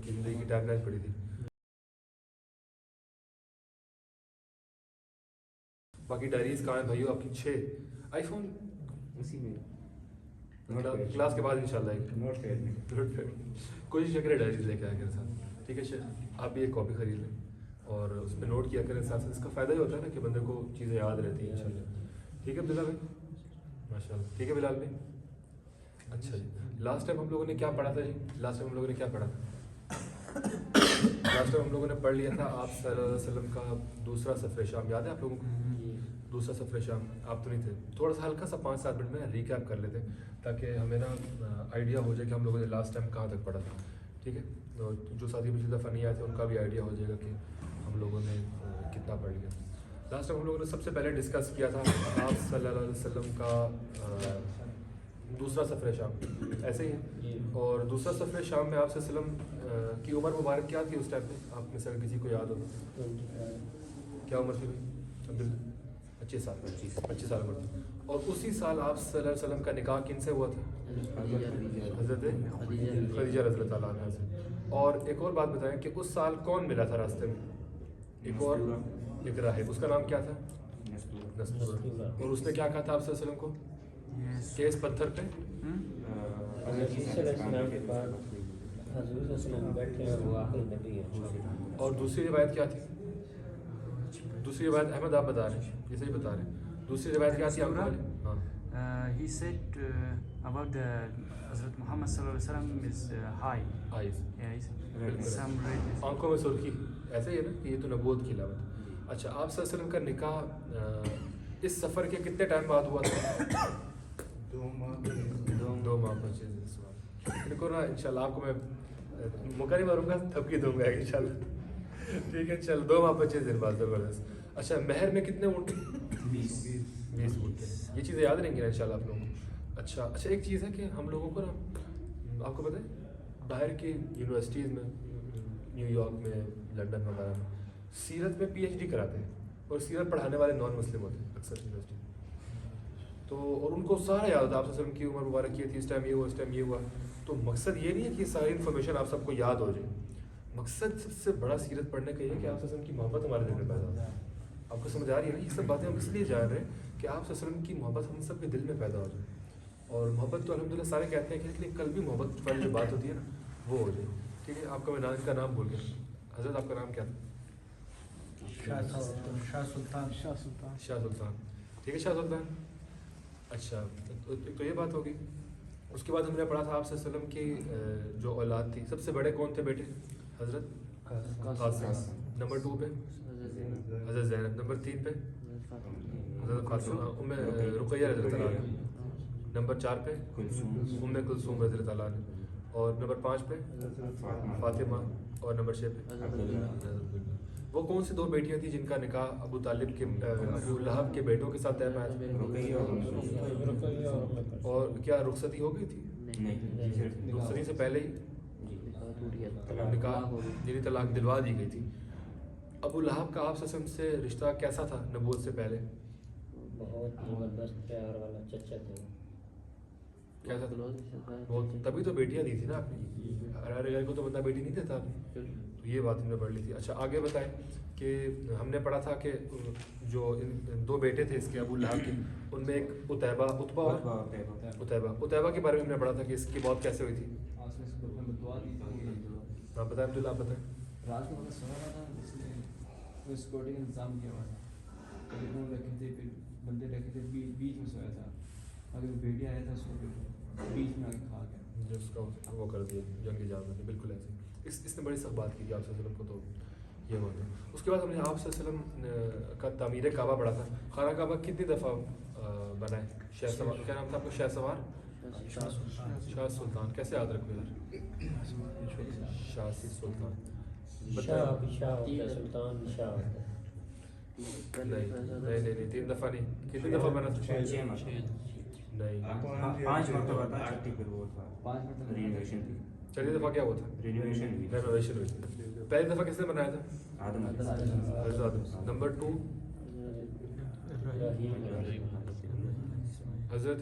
زندگی کی time line پڑی تھی. باقی ڈائریز کہاں ہیں بھائیو آپ کی؟ 6 آئی فون اسی میں کلاس کے بعد انشاءاللہ آئے. کوشش کریں ڈائریز لے کے آئے کریں ساتھ, ٹھیک ہے شیخ؟ آپ بھی ایک کاپی خرید لیں اور اس پہ نوٹ کیا کریں ساتھ ساتھ. اس کا فائدہ یہ ہوتا ہے نا کہ بندے کو چیزیں یاد رہتی ہیں انشاءاللہ. ٹھیک ہے عبداللہ بھائی؟ ماشاء اللہ. ٹھیک ہے بلال بھائی؟ اچھا جی, لاسٹ ٹائم ہم لوگوں نے کیا پڑھا تھا جی؟ لاسٹ ٹائم ہم لوگوں نے کیا پڑھا تھا؟ لاسٹ ٹائم ہم لوگوں نے پڑھ لیا تھا آپ صلی اللہ علیہ وسلم کا دوسرا سفر شام. یاد ہے آپ لوگوں کو دوسرا سفر شام؟ آپ تو نہیں تھے. تھوڑا سا ہلکا سا 5-7 منٹ میں ریکیپ کر لیتے تاکہ ہمیں نا آئیڈیا ہو جائے کہ ہم لوگوں نے لاسٹ ٹائم کہاں تک پڑھا تھا. ٹھیک ہے, تو جو ساتھی پچھلی دفعہ نہیں آئے تھے ان کا بھی آئیڈیا ہو جائے گا کہ ہم لوگوں نے کتنا پڑھ لیا. لاسٹ ٹائم ہم لوگوں نے سب سے پہلے ڈسکس کیا تھا آپ صلی اللہ علیہ وسلم کا دوسرا سفر شام, ایسے ہی ہے. اور دوسرا سفر شام میں آپ صلی اللہ علیہ وسلم کی عمر مبارک کیا تھی اس ٹائم پہ؟ آپ میں سے اگر کسی کو یاد ہو کیا عمر تھی بھائی؟ 25 سال. 25 سال عمر تھی. اور اسی سال آپ صلی اللہ علیہ وسلم کا نکاح کن سے ہوا تھا؟ حضرت خدیجہ رضی اللہ تعالیٰ عنہا سے. اور ایک اور بات بتائیں کہ اس سال کون ملا تھا راستے میں؟ ایک اور ایک راہب, اس کا نام کیا تھا؟ نسطور. اور اس نے کیا کہا تھا آپ صلی اللہ علیہ وسلم کو کہ اس پتھر پہ اور دوسری روایت کیا تھی؟ دوسری روایت احمد آپ بتا رہے ہیں, یہ صحیح بتا رہے ہیں. دوسری روایت کیا تھی آپ کو؟ He said about the Hazrat Muhammad sallallahu alaihi wasallam is high. Eyes, Yeah, some red. آنکھوں میں سرخی, ایسے ہی ہے نا کہ یہ تو نبوت کی علامت. اچھا, آپ صلی اللہ علیہ وسلم کا نکاح اس سفر کے کتنے ٹائم بعد ہوا تھا؟ 2 ماہ 25 دن. دیکھو نا انشاءاللہ آپ کو میں موقع نہیں ماروں گا, تھپکی دوں گا انشاءاللہ. ٹھیک ہے چل, 2 ماہ 25 دن بعد. زبردست. اچھا, مہر میں کتنے اونٹ؟ 20 اونٹ. یہ چیزیں یاد رہیں گی نا انشاءاللہ آپ لوگوں کو. اچھا, ایک چیز ہے کہ ہم لوگوں کو نا آپ کو پتہ ہے باہر کی یونیورسٹیز میں نیو یارک میں لنڈن وغیرہ میں سیرت میں PhD کراتے ہیں اور سیرت پڑھانے والے نان مسلم ہوتے ہیں اکثر یونیورسٹی. تو اور ان کو سارا یاد ہوتا ہے آپ صلی اللہ علیہ وسلم کی عمر مبارک یہ تھی, اس ٹائم یہ ہوا, اس ٹائم یہ ہوا. تو مقصد یہ نہیں ہے کہ یہ ساری انفارمیشن آپ سب کو یاد ہو جائے. مقصد سب سے بڑا سیرت پڑھنے کا یہ ہے کہ آپ صلی اللہ علیہ وسلم کی محبت ہمارے دل میں پیدا ہو. آپ کو سمجھ آ رہی ہے نا, یہ سب باتیں ہم اس لیے جان رہے ہیں کہ آپ صلی اللہ علیہ وسلم کی محبت ہم سب کے دل میں پیدا ہو جائے. اور محبت تو الحمدللہ سارے کہتے ہیں کہ لیکن کل بھی محبت والی جو بات ہوتی ہے نا وہ ہو جائے. ٹھیک ہے, آپ کا میں نام کا نام بھول گیا. حضرت آپ کا نام کیا تھا؟ شاہ سلطان. شاہ سلطان. ٹھیک ہے, شاہ سلطان. اچھا, تو یہ بات ہوگی. اس کے بعد ہم نے پڑھا تھا آپ صلی اللہ علیہ وسلم کی جو اولاد تھی سب سے بڑے کون تھے بیٹے؟ حضرت قاسم. نمبر 2 پہ حضرت زینب. نمبر 3 پہ حضرت فاطمہ رقیہ رضی اللہ عنہا. نمبر 4 پہ کلثوم رضی اللہ عنہا. اور نمبر 5 پہ فاطمہ. اور نمبر 6 پہ وہ کون سی 2 بیٹیاں تھیں جن کا نکاح ابو طالب کے ابو لہب کے بیٹوں کے ساتھ طے پایا تھا؟ اور کیا رخصتی ہو گئی تھی؟ رخصتی سے پہلے ہی نکاح یعنی طلاق دلوا دی گئی تھی. ابو لہب کا آپ سے رشتہ کیسا تھا نبوت سے پہلے؟ بہت زبردست پیار والا چچا تھا. کیسا تھا؟ بہت. تبھی تو بیٹیاں دی تھی نا آپ نے, ہر گھر کو تو بندہ بیٹی نہیں دیتا. تو یہ بات ہم نے پڑھ لی تھی. اچھا, آگے بتائیں کہ ہم نے پڑھا تھا کہ جو 2 بیٹے تھے اس کے ابو لہب کے, ان میں ایک عتیبہ کے بارے میں ہم نے پڑھا تھا کہ اس کی موت کیسے ہوئی تھی. آپ بتائیں عبداللہ, آپ بتائیں. رات کو سو رہا تھا, اس نے سکیورٹی کا انتظام کیا ہوا تھا. ٹیلیفون رکھے تھے, پھر بندے رکھے تھے, بیچ میں سویا تھا. اگر بیٹی آیا تھا اس کو بیچ میں آ کے کھا گیا, جس کا وہ کر دیا جنگی جان میں. بالکل ایسے اس نے بڑی سخت بات کی تھی آپ صلی اللہ علیہ وسلم کو. تو یہ بات ہے. اس کے بعد ہم نے آپ صلی اللہ علیہ وسلم کا تعمیر کعبہ پڑھا تھا. خانہ کعبہ کتنی دفعہ بنا ہے؟ شاہ سوار. کیا نام تھا آپ کو؟ شاہ سوار. شاہ سلطان. کیسے یاد رکھو یار؟ شاہ سلطان. نہیں 3 دفعہ نہیں. کتنی دفعہ بنا تھا؟ 6 نہیں 5 مرتبہ تھا. 5 مرتبہ رینوویشن تھی. چلیے دفعہ کیا ہوا تھا؟ رینوویشن ہوئی تھی. پہلی دفعہ کس نے بنایا تھا؟ حضرت آدم. نمبر 2 حضرت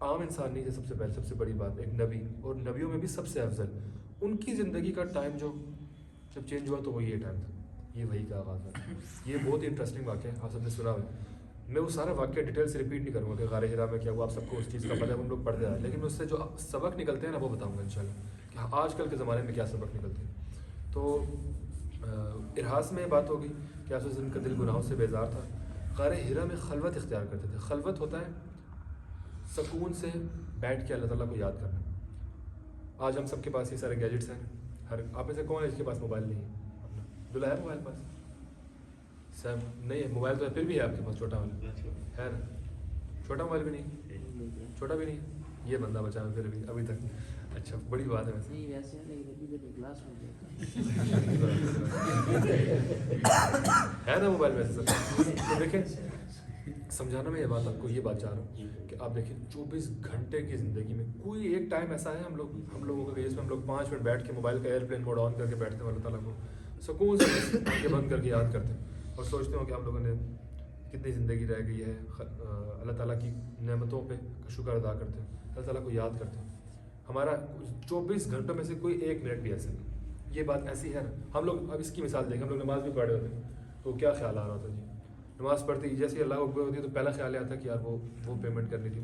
عام انسان نہیں تھے سب سے پہلے، سب سے بڑی بات ایک نبی، اور نبیوں میں بھی سب سے افضل. ان کی زندگی کا ٹائم جو جب چینج ہوا تو وہ یہ ٹائم تھا، یہ وہی کا آغاز تھا. یہ بہت ہی انٹرسٹنگ واقعہ ہے، آپ سب نے سنا ہوا. میں وہ سارا واقعہ ڈیٹیل سے ریپیٹ نہیں کروں گا کہ غار ہرا میں کیا ہوا، آپ سب کو اس چیز کا پتہ ہے، ہم لوگ پڑھتے آئے. لیکن اس سے جو سبق نکلتے ہیں نا وہ بتاؤں گا انشاءاللہ کہ آج کل کے زمانے میں کیا سبق نکلتے ہیں. تو ارحاس میں یہ بات ہوگی کہ آپ ان کا دل گناہوں سے بیزار تھا. غار ہرا میں خلوت اختیار کرتے تھے. خلوت ہوتا ہے سکون سے بیٹھ کے اللہ تعالیٰ کو یاد کرنا. آج ہم سب کے پاس یہ سارے گیجٹس ہیں. ہر آپ میں سے کون ہے جس کے پاس موبائل نہیں ہے؟ اپنا دلہا ہے موبائل پاس؟ سر نہیں ہے موبائل تو پھر بھی ہے آپ کے پاس چھوٹا والا ہے نا؟ چھوٹا موبائل بھی نہیں، چھوٹا بھی نہیں. یہ بندہ بچا ہے پھر بھی ابھی تک. اچھا بڑی بات ہے ویسے ہے نا موبائل ویسے سر. تو دیکھیں سمجھانا میں یہ بات آپ کو یہ بات چاہ رہا ہوں کہ آپ دیکھیں 24 گھنٹے کی زندگی میں کوئی ایک ٹائم ایسا ہے ہم لوگوں کا جس میں ہم لوگ 5 منٹ بیٹھ کے موبائل کا ایئرپلین موڈ آن کر کے بیٹھتے ہیں، اللہ تعالیٰ کو سکون سے آنکھیں بند کر کے یاد کرتے ہیں اور سوچتے ہوں کہ ہم لوگوں نے کتنی زندگی رہ گئی ہے. اللہ تعالیٰ کی نعمتوں پہ شکر ادا کرتے ہیں، اللہ تعالیٰ کو یاد کرتے ہیں. ہمارا 24 گھنٹوں میں سے کوئی ایک منٹ بھی ایسا نہیں. یہ بات ایسی ہے نا. ہم لوگ اب اس کی مثال دیکھیں، ہم لوگ نماز بھی پڑھ رہے ہوتے ہیں تو کیا خیال آ رہا ہوتا جی؟ نماز پڑھتی جیسے ہی اللہ اکبر ہوتی ہے تو پہلا خیال یہ آتا ہے کہ یار وہ پیمنٹ کرنی تھی.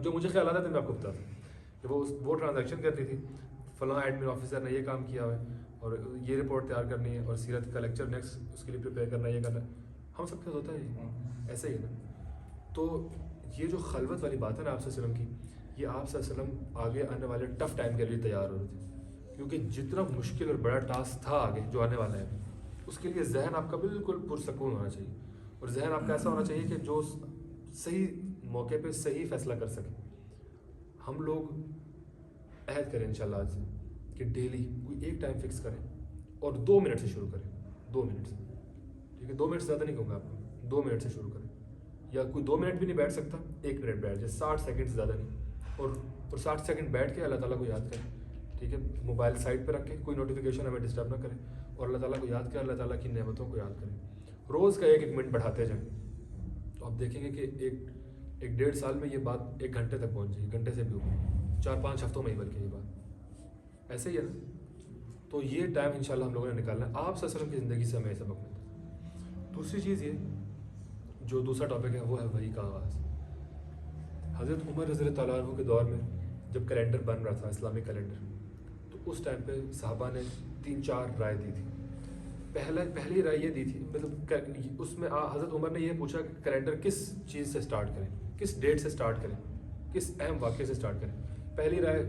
جو مجھے خیال آتا تھا میں آپ کو بتاتا ہوں کہ وہ ٹرانزیکشن کرنی تھی، فلاں ایڈمن آفیسر نے یہ کام کیا ہوا ہے اور یہ رپورٹ تیار کرنی ہے اور سیرت کا لیکچر نیکسٹ اس کے لیے پریپیئر کرنا ہے، یہ کرنا ہے. ہم سب کے ساتھ ہوتا ہے ایسا ہی ہے نا. تو یہ جو خلوت والی بات ہے نا آپ صلی اللہ علیہ وسلم کی، یہ آپ صلی اللہ علیہ وسلم آگے آنے والے ٹف ٹائم کے لیے تیار ہو رہے تھے. کیونکہ جتنا مشکل اور بڑا ٹاسک تھا آگے جو آنے والا ہے اس کے لیے ذہن آپ کا بالکل پرسکون ہونا چاہیے. اور ذہن آپ کا ایسا ہونا چاہیے کہ جو صحیح موقع پہ صحیح فیصلہ کر سکے. ہم لوگ عہد کریں انشاءاللہ آج سے کہ ڈیلی کوئی ایک ٹائم فکس کریں اور 2 منٹ سے شروع کریں. 2 منٹ سے، ٹھیک ہے؟ 2 منٹ سے زیادہ نہیں کہوں گا آپ کو، 2 منٹ سے شروع کریں. یا کوئی 2 منٹ بھی نہیں بیٹھ سکتا، 1 منٹ بیٹھ جائے، 60 سیکنڈ سے زیادہ نہیں. اور 60 سیکنڈ بیٹھ کے اللہ تعالیٰ کو یاد کریں. ٹھیک ہے؟ موبائل سائڈ پہ رکھ کے کوئی نوٹیفیکیشن ہمیں ڈسٹرب نہ کریں اور اللہ تعالیٰ کو یاد کریں، اللہ تعالیٰ کی نعمتوں کو یاد کریں. روز کا 1 منٹ بڑھاتے جائیں تو آپ دیکھیں گے کہ ایک 1.5 سال میں یہ بات 1 گھنٹے تک پہنچ جائے گی، گھنٹے سے بھی اوپر، 4-5 ہفتوں میں ہی بلکہ یہ بات ایسے ہی ہے نا. تو یہ ٹائم انشاءاللہ ہم لوگوں نے نکالنا ہے. آپ صلی اللہ علیہ وسلم کی زندگی سے ہمیں سبق ملتا ہے. دوسری چیز یہ جو دوسرا ٹاپک ہے وہ ہے وحی کا آغاز. حضرت عمر رضی اللہ تعالیٰ عنہ کے دور میں جب کیلنڈر بن رہا تھا، اسلامک کیلنڈر، تو اس ٹائم پہ صحابہ نے 3-4 رائے دی تھی. پہلی رائے یہ دی تھی، مطلب اس میں حضرت عمر نے یہ پوچھا کہ کیلنڈر کس چیز سے سٹارٹ کریں، کس ڈیٹ سے سٹارٹ کریں، کس اہم واقعے سے سٹارٹ کریں. پہلی رائے،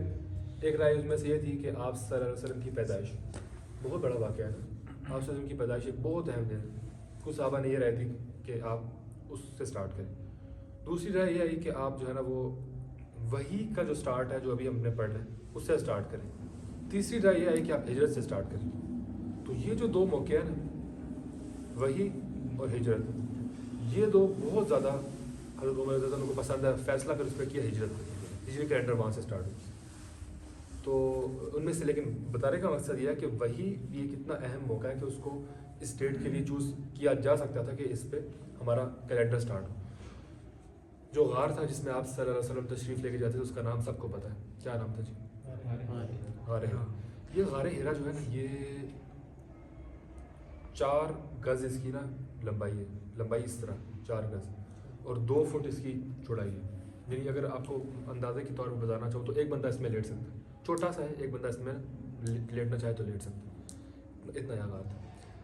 ایک رائے اس میں سے یہ تھی کہ آپ صلی اللہ علیہ وسلم کی پیدائش، بہت بڑا واقعہ ہے نا. آپ صلی اللہ علیہ وسلم کی پیدائش ایک بہت اہم دن ہے. کچھ صحابہ نے یہ رائے دی کہ آپ اس سے سٹارٹ کریں. دوسری رائے یہ آئی کہ آپ جو ہے نا وہ وحی کا جو سٹارٹ ہے جو ابھی ہم نے پڑھنا ہے اس سے سٹارٹ کریں. تیسری رائے یہ آئی کہ آپ ہجرت سے سٹارٹ کریں. تو یہ جو 2 موقع ہیں نا، وحی اور ہجرت، یہ 2 بہت زیادہ حضرت عمر رضی اللہ عنہ کو پسند ہے. فیصلہ کر اس پہ کیا ہجرت، ہجری کیلنڈر وہاں سے سٹارٹ ہو. تو ان میں سے لیکن بتانے کا مقصد یہ ہے کہ وحی یہ کتنا اہم موقع ہے کہ اس کو اس ڈیٹ کے لیے چوز کیا جا سکتا تھا کہ اس پہ ہمارا کیلنڈر سٹارٹ ہو. جو غار تھا جس میں آپ صلی اللہ علیہ وسلم تشریف لے کے جاتے تھے اس کا نام سب کو پتہ ہے، کیا نام تھا جی؟ غار ہرا. یہ غار ہرا جو ہے نا یہ 4 گز اس کی نا لمبائی ہے، لمبائی اس طرح 4 گز اور 2 فٹ اس کی چوڑائی ہے. یعنی اگر آپ کو اندازے کے طور پہ بتانا چاہو تو ایک بندہ اس میں لیٹ سکتا ہے. چھوٹا سا ہے، ایک بندہ اس میں لیٹنا چاہے تو لیٹ سکتا ہے. اتنا یہ غار تھا.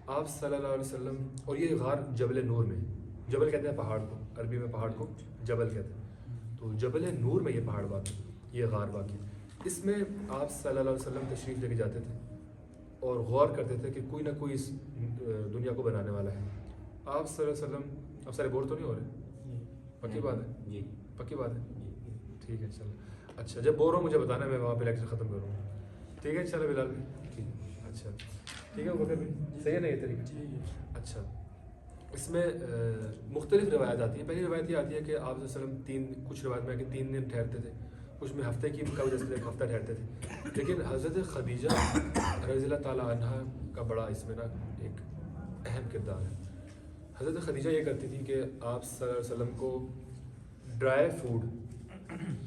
آپ صلی اللہ علیہ وسلم، اور یہ غار جبل نور میں، جبل کہتے ہیں پہاڑ کو، عربی میں پہاڑ کو جبل کہتے ہیں. تو جبل نور میں یہ پہاڑ واقع، یہ غار واقع. اس میں آپ صلی اللہ علیہ وسلم تشریف لے کے جاتے تھے اور غور کرتے تھے کہ کوئی نہ کوئی اس دنیا کو بنانے والا ہے. آپ صلی اللہ علیہ وسلم، اب سارے بور تو نہیں ہو رہے؟ پکی بات ہے جی، پکی بات ہے. ٹھیک ہے چلو. اچھا جب بور ہو مجھے بتانا، میں وہاں پہ لیکچر ختم کروں گا. ٹھیک ہے چلو بلال بھائی. ٹھیک، اچھا ٹھیک ہے بکر بھائی، صحیح ہے نا یہ طریقہ؟ اچھا اس میں مختلف روایات آتی ہیں. پہلی روایت یہ آتی ہے کہ آپ صلی اللہ علیہ وسلم کچھ روایت میں کہ 3 دن ٹھہرتے تھے، کچھ میں ہفتے کی کا وجہ سے 1 ہفتہ ٹھہرتے تھے. لیکن حضرت خدیجہ رضی اللہ تعالیٰ عنہ کا بڑا اس میں نا ایک اہم کردار ہے. حضرت خدیجہ یہ کرتی تھی کہ آپ صلی اللہ علیہ وسلم کو ڈرائی فوڈ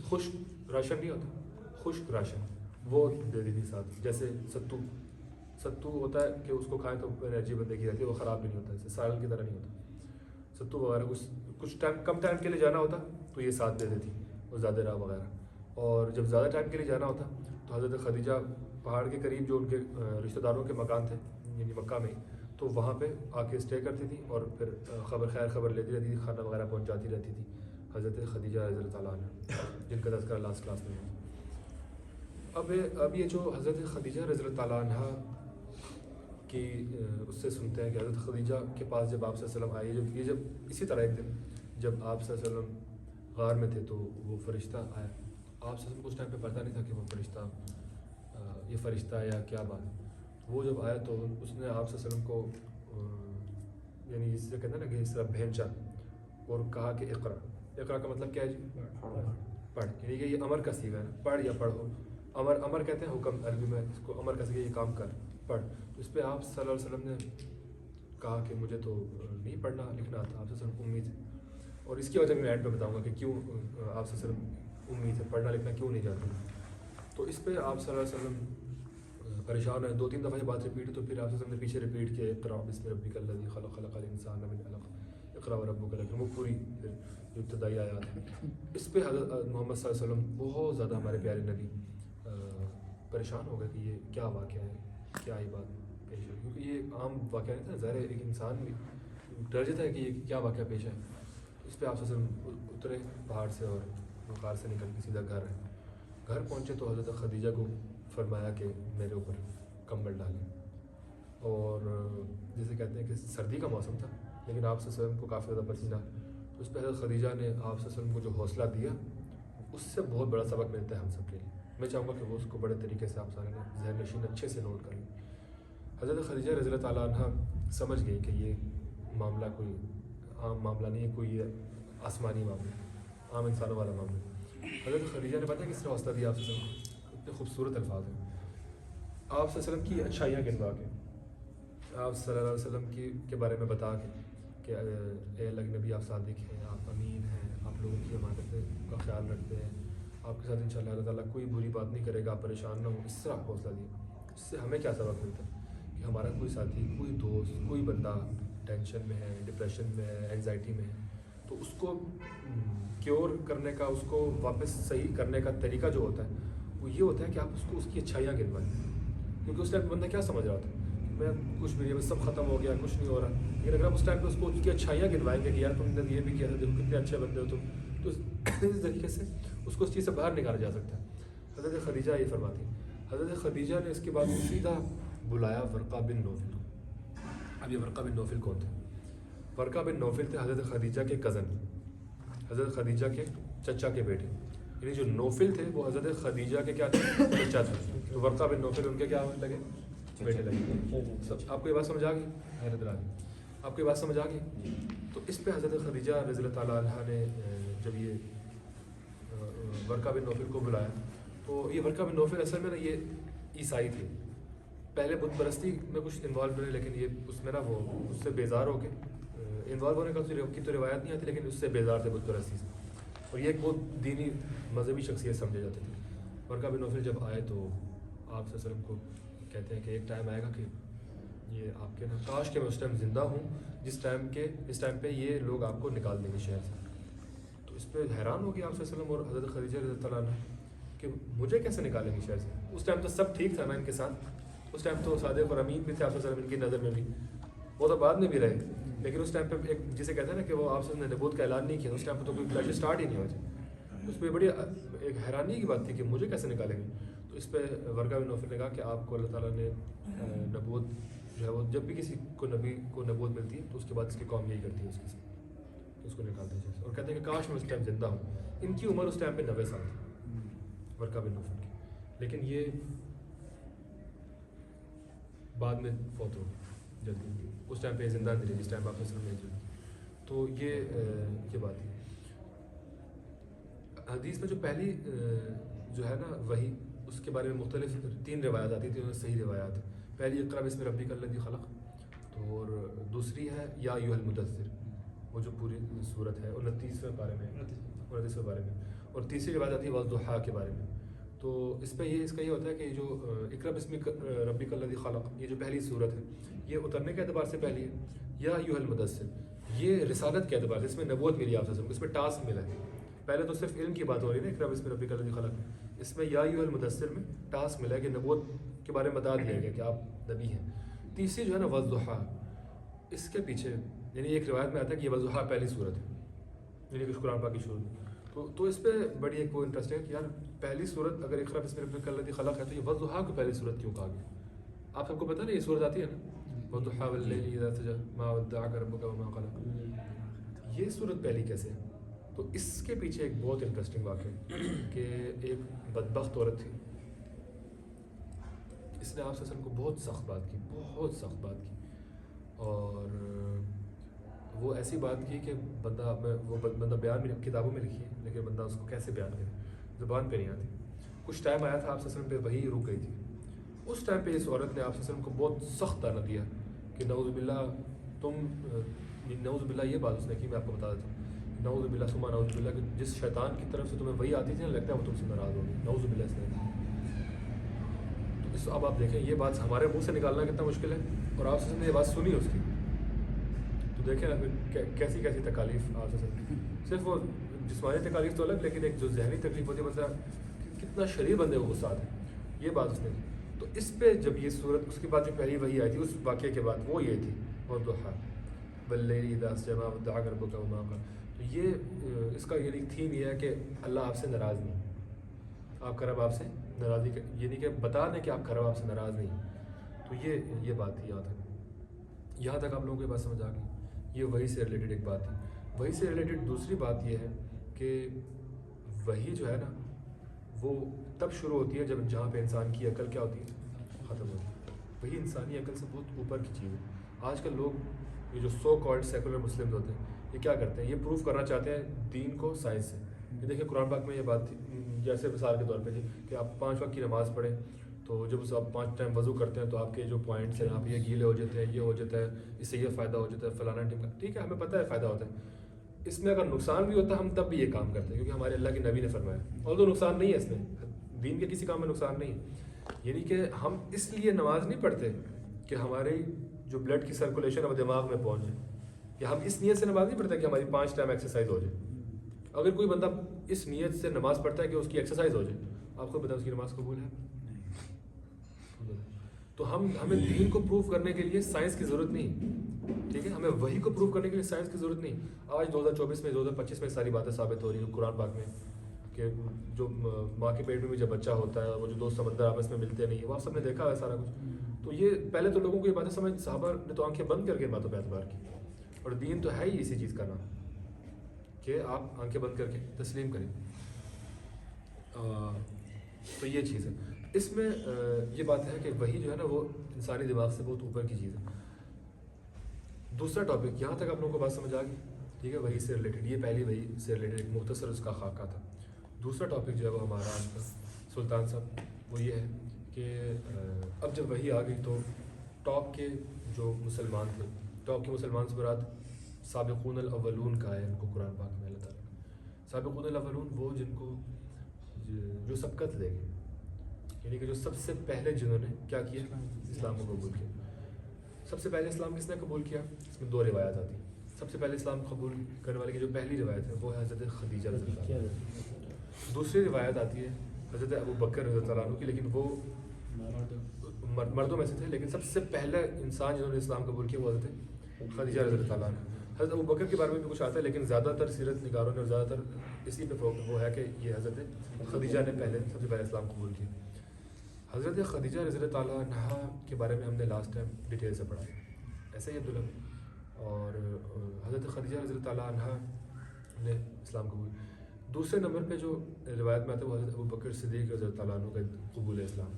خشک راشن نہیں ہوتا، خشک راشن وہ دے دی تھی ساتھ. جیسے ستو ہوتا ہے کہ اس کو کھائیں تو انرجی بندے کی رہتی ہے، وہ خراب بھی نہیں ہوتا، جیسے سالن کی طرح نہیں ہوتا. ستو وغیرہ کچھ ٹائم کم ٹائم کے لیے جانا ہوتا تو یہ ساتھ دے دیتی، اور زیادہ راہ وغیرہ. اور جب زیادہ ٹائم کے لیے جانا ہوتا تو حضرت خدیجہ پہاڑ کے قریب جو ان کے رشتہ داروں کے مکان تھے یعنی مکہ میں، تو وہاں پہ آ کے اسٹے کرتی تھی اور پھر خیر خبر لیتی رہتی تھی، کھانا وغیرہ پہنچاتی رہتی تھی. حضرت خدیجہ رضی اللہ تعالیٰ عنہ جن کا تذکرہ لاسٹ کلاس میں ہے. اب یہ جو حضرت خدیجہ رضی اللہ تعالیٰ عنہ کی اس سے سنتے ہیں کہ حضرت خدیجہ کے پاس جب آپ صلی اللہ علیہ وسلم آئے، جب اسی طرح ایک دن جب آپ صلی اللہ علیہ وسلم غار میں تھے تو وہ فرشتہ آیا. آپ صلی اللہ علیہ وسلم کو اس ٹائم پہ پتہ نہیں تھا کہ وہ فرشتہ یہ فرشتہ ہے یا کیا بات. وہ جب آیا تو اس نے آپ صلی اللہ علیہ وسلم کو یعنی اس سے کہتے ہیں نا کہ اس طرح بھینچا اور کہا کہ اقرا کا مطلب کیا ہے جی؟ پڑھ. یعنی کہ یہ امر کا صیغہ ہے نا، پڑھ یا پڑھو. امر کہتے ہیں حکم، عربی میں اس کو امر کا صیغہ، یہ کام کر پڑھ. تو اس پہ آپ صلی اللہ علیہ وسلم نے کہا کہ مجھے تو نہیں پڑھنا لکھنا آتا. آپ صلی اللہ علیہ وسلم کو امید ہے، اور اس کی وجہ میں اینڈ پہ بتاؤں گا کہ کیوں آپ صلی اللہ علیہ وسلم امید ہے، پڑھنا لکھنا کیوں نہیں جاتے. تو اس پہ آپ صلی اللہ علیہ وسلم پریشان ہیں. 2-3 دفعہ یہ بات ریپیٹ، تو پھر آپ صلی اللہ علیہ وسلم نے پیچھے ریپیٹ کیا اقرا بسم ربک الذی خلق، خلق الانسان من علق، اقرا وربک الاکرم. وہ پوری جو ابتدائی آیات ہیں. اس پہ حضرت محمد صلی اللہ علیہ وسلم بہت زیادہ ہمارے پیارے نبی پریشان ہو گئے کہ یہ کیا واقعہ ہے، کیا یہ بات پیش ہے. کیونکہ یہ عام واقعہ نہیں تھا، ظاہر ہے ایک انسان بھی ڈر جاتا ہے کہ یہ کیا واقعہ پیش ہے. اس پہ آپ صلی اللہ علیہ وسلم اترے پہاڑ سے اور غار سے نکل کے سیدھا گھر پہنچے تو حضرت خدیجہ کو فرمایا کہ میرے اوپر کمبل ڈالیں. اور جیسے کہتے ہیں کہ سردی کا موسم تھا لیکن آپ صلی اللہ علیہ وسلم کو کافی زیادہ پسینہ. تو اس پہ حضرت خدیجہ نے آپ صلی اللہ علیہ وسلم کو جو حوصلہ دیا اس سے بہت بڑا سبق ملتا ہے ہم سب کے لیے. میں چاہوں گا کہ وہ اس کو بڑے طریقے سے آپ سارے ذہن نشین اچھے سے نوٹ کر لیں. حضرت خدیجہ رضی اللہ تعالیٰ عنہ سمجھ گئی کہ یہ معاملہ کوئی عام معاملہ نہیں ہے، کوئی یہ آسمانی معاملہ، عام انسانوں والا معاملہ. حضرت خدیجہ نے پتہ کس طرح حوصلہ دیا آپ صلی اللہ علیہ وسلم کو؟ اتنے خوبصورت الفاظ ہیں. آپ صلی اللہ علیہ وسلم کی اچھائیاں گنوا کے، آپ صلی اللہ علیہ وسلم کے بارے میں بتا کہ اے اللہ کے نبی آپ صادق ہیں، آپ امین ہیں، آپ لوگوں کی امانت کا خیال رکھتے ہیں، آپ کے ساتھ انشاءاللہ اللہ تعالیٰ کوئی بری بات نہیں کرے گا، آپ پریشان نہ ہوں. اس طرح حوصلہ دیا. اس سے ہمیں کیا سبق ملتا ہے کہ ہمارا کوئی ساتھی، کوئی دوست، کوئی بندہ ٹینشن میں ہے، ڈپریشن میں ہے، اینگزائٹی میں ہے، تو اس کو کیور کرنے کا، اس کو واپس صحیح کرنے کا طریقہ جو ہوتا ہے وہ یہ ہوتا ہے کہ آپ اس کو اس کی اچھائیاں گنوائیں. کیونکہ اس ٹائم بندہ کیا سمجھ رہا ہوتا ہے، میں کچھ بھی نہیں، بس سب ختم ہو گیا، کچھ نہیں ہو رہا. لیکن اگر آپ اس ٹائم پہ اس کو اس کی اچھائیاں گنوائیں گے کہ یار تم نے یہ بھی کیا تھا، دیکھو کتنے اچھے بندے ہو تم، تو اس طریقے سے اس کو اس چیز سے باہر نکالا جا سکتا ہے. حضرت خدیجہ یہ فرماتی. حضرت خدیجہ نے اس کے بعد سیدھا بلایا ورقہ بن نوفل. اب یہ ورقہ بن نوفل کون تھے؟ ورقہ بن نوفل تھے حضرت خدیجہ کے کزن، حضرت خدیجہ کے چچا کے بیٹے. یعنی جو نوفل تھے وہ حضرت خدیجہ کے کیا تھے؟ چچا تھے. تو ورقہ بن نوفل ان کے کیا لگے؟ بیٹے لگے. آپ کو یہ بات سمجھ آ گئی؟ حیرت آ گئی آپ کو یہ بات سمجھ آ گئی؟ تو اس پہ حضرت خدیجہ رضی اللہ تعالیٰ عنہ نے جب یہ ورقہ بن نوفل کو بلایا تو یہ ورقہ بن نوفل اصل میں نا یہ عیسائی تھے. پہلے بت پرستی میں کچھ انوالو رہے لیکن یہ اس میں نا وہ اس سے بیزار ہو کے انوالو ہونے کی تو روایت نہیں آتی لیکن اس سے بیزار تھے بت پرستی سے. اور یہ ایک بہت دینی مذہبی شخصیت سمجھے جاتے تھے. ورقہ بن نوفل جب آئے تو آپ صلی اللہ علیہ وسلم کو کہتے ہیں کہ ایک ٹائم آئے گا کہ یہ آپ کے نا کاش کہ میں اس ٹائم زندہ ہوں جس ٹائم پہ یہ لوگ آپ کو نکال دیں گے شہر سے. تو اس پہ حیران ہو گیا آپ صلی اللہ علیہ وسلم اور حضرت خدیجہ رضی اللہ تعالیٰ عنہ کہ مجھے کیسے نکالیں گے شہر سے. اس ٹائم تو سب ٹھیک تھا نا ان کے ساتھ، اس ٹائم تو صادق اور امین بھی تھے آپ صلی اللہ علیہ وسلم ان کی نظر میں بھی، وہ تو بعد میں بھی رہے. لیکن اس ٹائم پہ ایک جسے کہتے ہیں نا کہ وہ آپ نے نبوت کا اعلان نہیں کیا، اس ٹائم پہ تو کوئی کلیش اسٹارٹ ہی نہیں ہوا جائے. اس پہ بڑی ایک حیرانی کی بات تھی کہ مجھے کیسے نکالیں گے. تو اس پہ ورقہ بن نوفل نے کہا کہ آپ کو اللہ تعالیٰ نے نبوت جو ہے وہ جب بھی کسی کو نبی کو نبوت ملتی ہے تو اس کے بعد اس کی قوم یہی کرتی ہے اس کے ساتھ، تو اس کو نکالتے ہیں اور کہتے ہیں کہ کاش میں اس ٹائم زندہ ہوں. ان کی عمر اس ٹائم پہ 90 سال تھی ورقہ بن نوفل کی، لیکن یہ بعد میں فوت ہو جلدی. اس ٹائم پہ زندہ نہیں رہی جس ٹائم آپ نے تو یہ بات ہے. حدیث میں جو پہلی جو ہے نا وہی اس کے بارے میں مختلف 3 روایات آتی تھیں، صحیح روایات. پہلی اقرا بسم ربک الذی خلق، تو اور دوسری ہے یا ایھا المدثر، وہ جو پوری صورت ہے 29ویں پارے میں 29ویں پارے میں. اور تیسری روایت آتی ہے والضحیٰ کے بارے میں. تو اس پہ اس کا یہ ہوتا ہے کہ جو اقرأ باسم ربک الذی خلق، یہ جو پہلی صورت ہے یہ اترنے کے اعتبار سے پہلی ہے. یا ایھا المدثر یہ رسالت کے اعتبار سے، اس میں نبوت ملی آپ سے، اس میں ٹاسک ملا ہے. پہلے تو صرف علم کی بات ہو رہی ہے نا، اقرأ باسم ربک الذی خلق. اس میں یا ایھا المدثر میں ٹاسک ملا ہے کہ نبوت کے بارے میں بتا دیا گیا کہ آپ نبی ہیں. تیسری جو ہے نا والضحیٰ، اس کے پیچھے یعنی ایک روایت میں آتا ہے کہ یہ والضحیٰ پہلی صورت ہے، یعنی کہ قرآن پاک کی شروع میں. تو اس پہ بڑی ایک وہ انٹرسٹ ہے کہ یار پہلی صورت اگر اقرأ باسم ربک الذی خلق ہے تو یہ والضحیٰ کو پہلی صورت کیوں کہا گیا؟ آپ سب کو پتہ نا یہ صورت آتی ہے نا، والضحیٰ واللیل اذا سجی ما ودعک ربک وما قلی. یہ صورت پہلی کیسے ہے؟ تو اس کے پیچھے ایک بہت انٹرسٹنگ واقعہ ہے کہ ایک بدبخت عورت تھی، اس نے آپ صلی اللہ علیہ وسلم کو بہت سخت بات کی، بہت سخت بات کی. اور وہ ایسی بات کی کہ بندہ بیان میں کتابوں میں لکھی ہے لیکن بندہ اس کو کیسے بیان کرے، زبان پہ نہیں آتی. کچھ ٹائم آیا تھا آپ صلی اللہ علیہ وسلم پہ وحی رک گئی تھی. اس ٹائم پہ اس عورت نے آپ صلی اللہ علیہ وسلم کو بہت سخت طعنہ دیا کہ نعوذ باللہ نعوذ باللہ. یہ بات اس نے کی، میں آپ کو بتا دیتا ہوں، نعوذ باللہ ثم نعوذ باللہ کہ جس شیطان کی طرف سے تمہیں وحی آتی تھی نا، لگتا ہے وہ تم سے ناراض ہوگی. نعوذ باللہ اس نے. تو اب آپ دیکھیں یہ بات ہمارے منہ سے نکالنا کتنا مشکل ہے، اور آپ سے یہ بات سنی اس کی. تو دیکھیں نا پھر کیسی کیسی تکالیف آپ سے. صرف وہ جسمانی تکالیف تو الگ، لیکن ایک جو ذہنی تکلیف ہوتی ہے بندہ کتنا شریر بندے کو غصہ آتا ہے. یہ بات اس نے کی. تو اس پہ جب یہ صورت اس کے بعد جو پہلی وحی آئی تھی اس واقعے کے بعد وہ یہ تھی والضحیٰ واللیل اذا سجی ما ودعک ربک وما قلی. تو یہ اس کا یعنی تھیم یہ ہے کہ اللہ آپ سے ناراض نہیں، آپ کا رب آپ سے ناراضی یعنی کہ بتا دیں کہ آپ کا رب آپ سے ناراض نہیں. تو یہ بات تھی. یہاں تک آپ لوگوں کو یہ بات سمجھ آ گئی. یہ وحی سے ریلیٹڈ ایک بات تھی. وحی سے ریلیٹڈ دوسری بات یہ ہے کہ وحی جو ہے نا وہ تب شروع ہوتی ہے جب جہاں پہ انسان کی عقل کیا ہوتی ہے، ختم ہوتی ہے. وہی انسانی عقل سے بہت اوپر کی چیز ہے. آج کل لوگ یہ جو سو کالڈ سیکولر مسلمز ہوتے ہیں یہ کیا کرتے ہیں، یہ پروف کرنا چاہتے ہیں دین کو سائنس سے. یہ دیکھیں قرآن پاک میں یہ بات تھی، جیسے مثال کے طور پہ جی کہ آپ 5 وقت کی نماز پڑھیں تو جب آپ 5 ٹائم وضو کرتے ہیں تو آپ کے جو پوائنٹس ہیں آپ یہ گیلے ہو جاتے ہیں، یہ ہو جاتا ہے، اس سے یہ فائدہ ہو جاتا ہے فلانا ٹیم کا. ٹھیک ہے، ہمیں پتہ ہے فائدہ ہوتا ہے. اس میں اگر نقصان بھی ہوتا ہے ہم تب بھی یہ کام کرتے ہیں کیونکہ ہمارے اللہ کے نبی نے فرمایا. اور تو نقصان نہیں ہے اس میں، دین کے کسی کام میں نقصان نہیں ہے. یعنی کہ ہم اس لیے نماز نہیں پڑھتے کہ ہماری جو بلڈ کی سرکولیشن ہے وہ دماغ میں پہنچ جائے، یا ہم اس نیت سے نماز نہیں پڑھتے کہ ہماری 5 ٹائم ایکسرسائز ہو جائے. اگر کوئی بندہ اس نیت سے نماز پڑھتا ہے کہ اس کی ایکسرسائز ہو جائے، آپ کو پتہ اس کی نماز قبول ہے؟ تو ہمیں دین کو پروف کرنے کے لیے سائنس کی ضرورت نہیں. ٹھیک ہے، ہمیں وہی کو پروف کرنے کے لیے سائنس کی ضرورت نہیں. آج 2024 میں 2025 میں ساری باتیں ثابت ہو رہی ہیں قرآن پاک میں کہ جو ماں کے پیٹ میں بھی جب بچہ ہوتا ہے وہ جو 2 سمندر آپس میں ملتے نہیں، وہ آپ سب نے دیکھا ہے سارا کچھ. تو یہ پہلے تو لوگوں کو یہ باتیں سمجھ، صحابہ نے تو آنکھیں بند کر کے باتوں پہ اعتبار کی. اور دین تو ہے ہی اسی چیز کا نام کہ آپ آنکھیں بند کر کے تسلیم کریں. تو یہ چیز ہے. اس میں یہ بات ہے کہ وہی جو ہے نا وہ انسانی دماغ سے بہت اوپر کی چیز ہے. دوسرا ٹاپک یہاں تک آپ لوگوں کو بات سمجھ آ گئی. ٹھیک ہے، وہی سے ریلیٹڈ، یہ پہلی وہی سے ریلیٹڈ ایک مختصر اس کا خاکہ تھا. دوسرا ٹاپک جو ہے وہ ہمارا آج کا سلطان صاحب وہ یہ ہے کہ اب جب وہی آ گئی تو ٹاپ کے جو مسلمان تھے، ٹاپ کے مسلمان سے مراد سابقون الاولون کا ہے. ان کو قرآن پاک میں اللہ تعالیٰ سابقون الاولون وہ جن کو جو سبقت دے گئے، یعنی کہ جو سب سے پہلے جنہوں نے کیا کیا، اسلام کو قبول کیا. سب سے پہلے اسلام کس نے قبول کیا؟ اس میں 2 روایات آتی ہیں. سب سے پہلے اسلام قبول کرنے والے کی جو پہلی روایت ہے وہ ہے حضرت خدیجہ رضی اللہ عنہ. دوسری روایت آتی ہے حضرت ابو بکر رضی اللہ عنہ کی، لیکن وہ مردوں میں سے تھے، لیکن سب سے پہلے انسان جنہوں نے اسلام قبول کیا وہ حضرت خدیجہ رضی اللہ عنہ. حضرت ابو بکر کے بارے میں بھی کچھ آتا ہے، لیکن زیادہ تر سیرت نگاروں نے اور زیادہ تر اسی پہ وہ ہے کہ یہ حضرت خدیجہ نے سب سے پہلے اسلام قبول کیا. حضرت خدیجہ رضی اللہ تعالیٰ عنہا کے بارے میں ہم نے لاسٹ ٹائم ڈیٹیل سے پڑھا، ایسے ہی عبداللہ. اور حضرت خدیجہ رضی اللہ تعالیٰ عنہا نے اسلام قبول. دوسرے نمبر پہ جو روایت میں آتا ہے وہ حضرت ابو بکر صدیق رضی اللہ تعالیٰ عنہ کا قبول اسلام.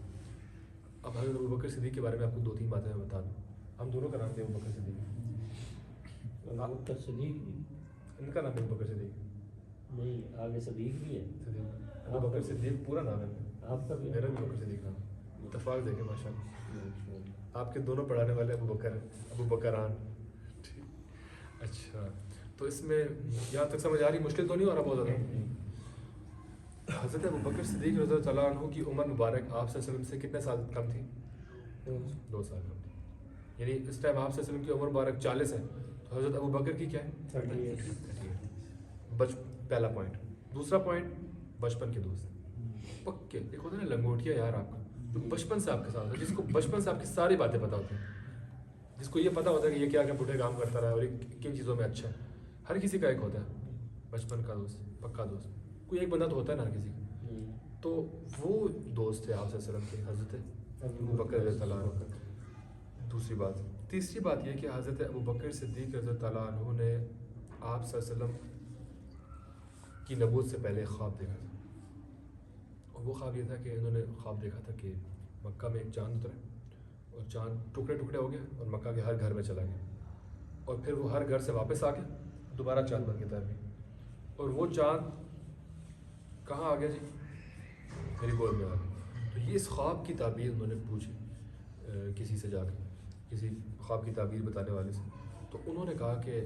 اب حضرت ابو بکر صدیق کے بارے میں آپ کو 2-3 باتیں میں بتا دوں. ہم دونوں کا نام تھے ابو بکر صدیق. ان کا نام ہے ابو بکر صدیق نہیں، آگے صدیق بھی ہے. ابو بکر صدیق پورا نام ہے آپ کا بھی؟ میرا بھی ابو بکر صدیق نام. اتفاق دیکھیں ماشاء اللہ، آپ کے دونوں پڑھانے والے ابو بکر ہیں، ابو بکران. اچھا، تو اس میں یہاں تک سمجھ آ رہی؟ مشکل تو نہیں ہو رہا بہت زیادہ؟ حضرت ابوبکر صدیق رضی اللہ عنہ کی عمر مبارک آپ صلی اللہ علیہ وسلم سے کتنے سال کم تھی؟ 2 سال کم تھی. یعنی اس ٹائم آپ صلی اللہ علیہ وسلم کی عمر مبارک 40 ہے, تو حضرت ابوبکر کی کیا ہے؟ 38. پہلا پوائنٹ. دوسرا پوائنٹ, بچپن کے دوست پکے. ایک ہوتا ہے نا لنگوٹیا یار آپ کا, جو بچپن سے آپ کے ساتھ ہے, جس کو بچپن سے آپ کی ساری باتیں پتہ ہوتی ہیں, جس کو یہ پتہ ہوتا ہے کہ یہ کیا کیا پٹھے کام کرتا رہا ہے اور یہ کن چیزوں میں اچھا ہے. ہر کسی کا ایک ہوتا ہے بچپن کا دوست, پکا دوست. کوئی ایک بندہ تو ہوتا ہے نا ہر کسی کا. تو وہ دوست تھے آپ صلی اللہ علیہ وسلم کے, حضرت ابوبکر رضی اللہ عنہ. دوسری بات. تیسری بات یہ کہ حضرت ابوبکر صدیق رضی اللہ عنہ نے آپ صلی اللہ علیہ وسلم کی نبوت سے پہلے خواب دیکھا تھا, اور وہ خواب یہ تھا کہ انہوں نے خواب دیکھا تھا کہ مکہ میں ایک چاند اترا اور چاند ٹکڑے ٹکڑے ہو گیا اور مکہ کے ہر گھر میں چلا گیا, اور پھر وہ ہر گھر سے واپس آ کے دوبارہ چاند بن گیا تھا. اور وہ چاند کہاں آ گیا جی؟ میری گود میں آ گیا. تو یہ اس خواب کی تعبیر انہوں نے پوچھی کسی سے جا کے, کسی خواب کی تعبیر بتانے والے سے. تو انہوں نے کہا کہ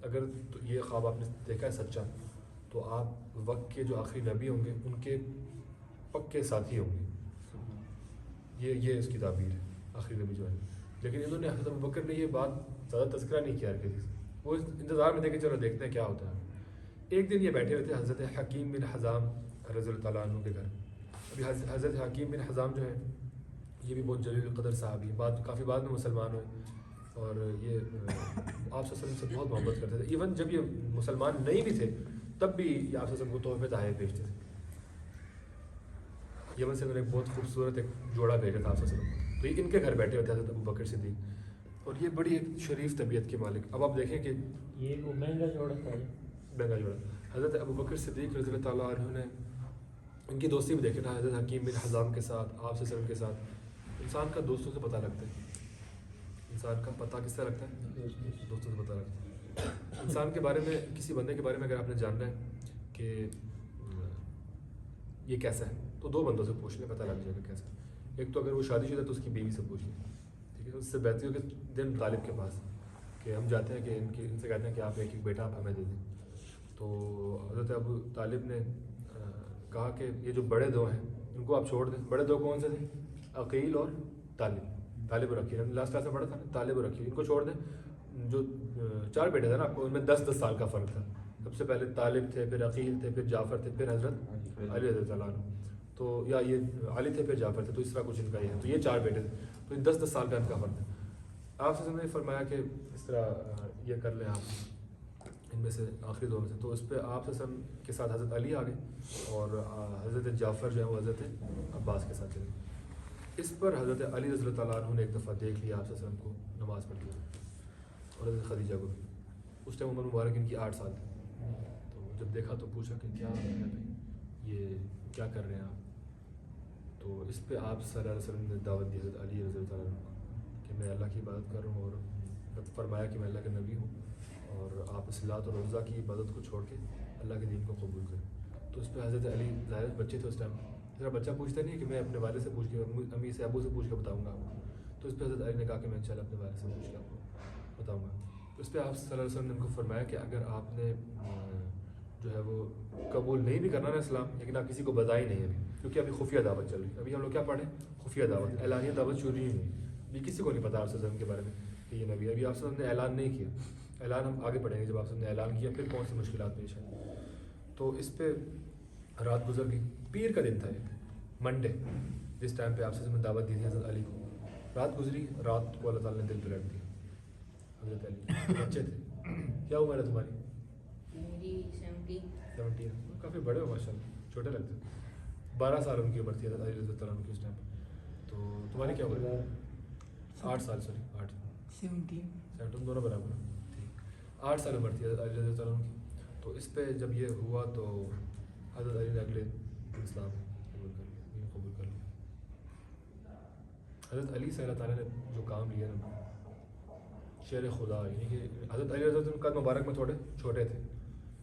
اگر تو یہ خواب آپ نے دیکھا ہے سچا, تو آپ وقت کے جو آخری نبی ہوں گے ان کے پکے ساتھی ہوں گے. یہ اس کی تعبیر ہے, آخری نبی جو ہے. لیکن انہوں نے حضرت ابوبکر نے یہ بات زیادہ تذکرہ نہیں کیا کسی سے. وہ انتظار میں تھے کہ چلو دیکھتے ہیں کیا ہوتا ہے. ایک دن یہ بیٹھے ہوئے تھے حضرت حکیم بن حزام رضی اللہ تعالیٰ عنہ کے گھر. ابھی حضرت حکیم بن حزام جو ہیں یہ بھی بہت جلیل القدر صحابی, کافی بعد میں مسلمان ہوئے, اور یہ آپ صلی اللہ علیہ وسلم سے بہت محبت کرتے تھے. ایون جب یہ مسلمان نہیں بھی تھے تب بھی یہ آپ صلی اللہ علیہ وسلم کو تحفے تحائف بھیجتے تھے. یمن سے انہوں نے ایک بہت خوبصورت ایک جوڑا بھیجا تھا آپ صلی اللہ علیہ وسلم. تو یہ ان کے گھر بیٹھے ہوئے تھے حضرت ابوبکر صدیق, اور یہ بڑی ایک شریف طبیعت کے مالک. اب آپ دیکھیں کہ یہ وہ مہنگا جوڑا تھا, مہنگا جوڑا. حضرت ابوبکر صدیق رضی اللہ تعالیٰ عنہ نے ان کی دوستی بھی دیکھے نا حضرت حکیم بن حزام کے ساتھ, آپ صلی اللہ علیہ وسلم کے ساتھ. انسان کا دوستوں سے پتہ لگتا ہے, انسان کا پتہ کس سے لگتا ہے؟ دوستوں سے پتہ لگتا ہے. انسان کے بارے میں, کسی بندے کے بارے میں اگر آپ نے جاننا ہے کہ یہ کیسا ہے, تو 2 بندوں سے پوچھ لیں, پتہ لگ جائے گا کیسا. ایک تو اگر وہ شادی شدہ تو اس کی بیوی سے پوچھ لیں, ٹھیک ہے. اس سے بہتر ہو کہ دن طالب کے پاس کہ ہم جاتے ہیں کہ ان سے کہتے ہیں کہ آپ ایک بیٹا آپ ہمیں دے دیں. تو حضرت ابو طالب نے کہا کہ یہ جو بڑے 2 ہیں ان کو آپ چھوڑ دیں. بڑے 2 کون سے تھے؟ عقیل اور طالب اور عقیل. لاسٹ کلاس میں پڑھا تھا نا, طالب اور عقیل, ان کو چھوڑ دیں. جو 4 بیٹے تھے نا آپ کو, ان میں 10 سال کا فرق تھا. سب سے پہلے طالب تھے, پھر عقیل تھے, پھر جعفر تھے, پھر حضرت علی رضی اللہ عنہ. تو یا یہ علی تھے, پھر جعفر تھے. تو اس طرح کچھ ان کا یہ ہے. تو یہ 4 بیٹے تھے, تو 10 سال کا ان کا فرق ہے. آپ سے نے فرمایا کہ اس طرح یہ کر لیں آپ ان میں سے آخری 2 میں سے. تو اس پہ آپ سے کے ساتھ حضرت علی آ گئے, اور حضرت جعفر جو ہے وہ حضرت عباس کے ساتھ چلے. اس پر حضرت علی رضی اللہ تعالیٰ عنہ نے ایک دفعہ دیکھ لیا آپ صلی اللہ علیہ وسلم کو نماز پڑھتے ہوئے, اور حضرت خدیجہ کو بھی. اس ٹائم عمر مبارک ان کی 8 سال تھی. تو جب دیکھا تو پوچھا کہ کیا ہے بھائی, یہ کیا کر رہے ہیں آپ؟ تو اس پہ آپ صلی اللہ علیہ وسلم نے دعوت دی حضرت علی رضی اللہ تعالیٰ عنہ کہ میں اللہ کی عبادت کر رہا ہوں, اور فرمایا کہ میں اللہ کے نبی ہوں, اور آپ صلاۃ اور روزہ کی عبادت کو چھوڑ کے اللہ کے دین کو قبول کریں. تو اس پہ حضرت علی ظاہر بچے تھے اس ٹائم, میرا بچہ پوچھتا نہیں ہے کہ میں اپنے والد سے پوچھ کے, امی سے ابو سے پوچھ کے بتاؤں گا. تو اس پہ حضرت علی نے کہا کہ میں انشاءاللہ اپنے والد سے پوچھ کے آپ کو بتاؤں گا. تو اس پہ آپ صلی اللہ علیہ وسلم نے ان کو فرمایا کہ اگر آپ نے جو ہے وہ قبول نہیں بھی کرنا نا اسلام, لیکن آپ کسی کو بتائی نہیں ابھی, کیونکہ ابھی خفیہ دعوت چل رہی ہے. ابھی ہم لوگ کیا پڑھیں؟ خفیہ دعوت, اعلانیہ دعوت شروع ہی نہیں. ابھی کسی کو نہیں پتا آپ صلی اللہ علیہ وسلم کے بارے میں کہ یہ نبی ہے. ابھی آپ صلی اللہ علیہ وسلم نے اعلان نہیں کیا. اعلان ہم آگے پڑھیں گے, جب آپ صلی اللہ علیہ وسلم نے اعلان کیا پھر کون سی مشکلات پیش ہیں. تو اس پہ رات گزر گئی. پیر کا دن تھا ایک منڈے, جس ٹائم پہ آپ سے میں دعوت دی تھی حضرت علی کو. رات گزری, رات کو اللہ تعالیٰ نے دل پلٹ دیا. حضرت علی بچے تھے. کیا عمر ہے تمہاری؟ میری 17. کافی بڑے ہو ماشاء اللہ, چھوٹے لگتے ہیں. 12 سال ان کی عمر تھی حضرت علی رضی اللہ عنہ کی اس ٹائم. تو تمہاری کیا عمر ہے؟ 8 سال, سوری 8. 17 تم دونوں برابر ہیں. 8 سال عمر تھی حضرت علی رضی اللہ عنہ کی. تو اس پہ جب یہ ہوا تو حضرت علی نے اگلے اسلام قبول کر لیا, قبول کر لیا. حضرت علی سے اللہ تعالیٰ نے جو کام لیا نا, شیر خدا, یعنی کہ حضرت علی رضی اللہ عنہ کا مبارک میں تھوڑے چھوٹے تھے,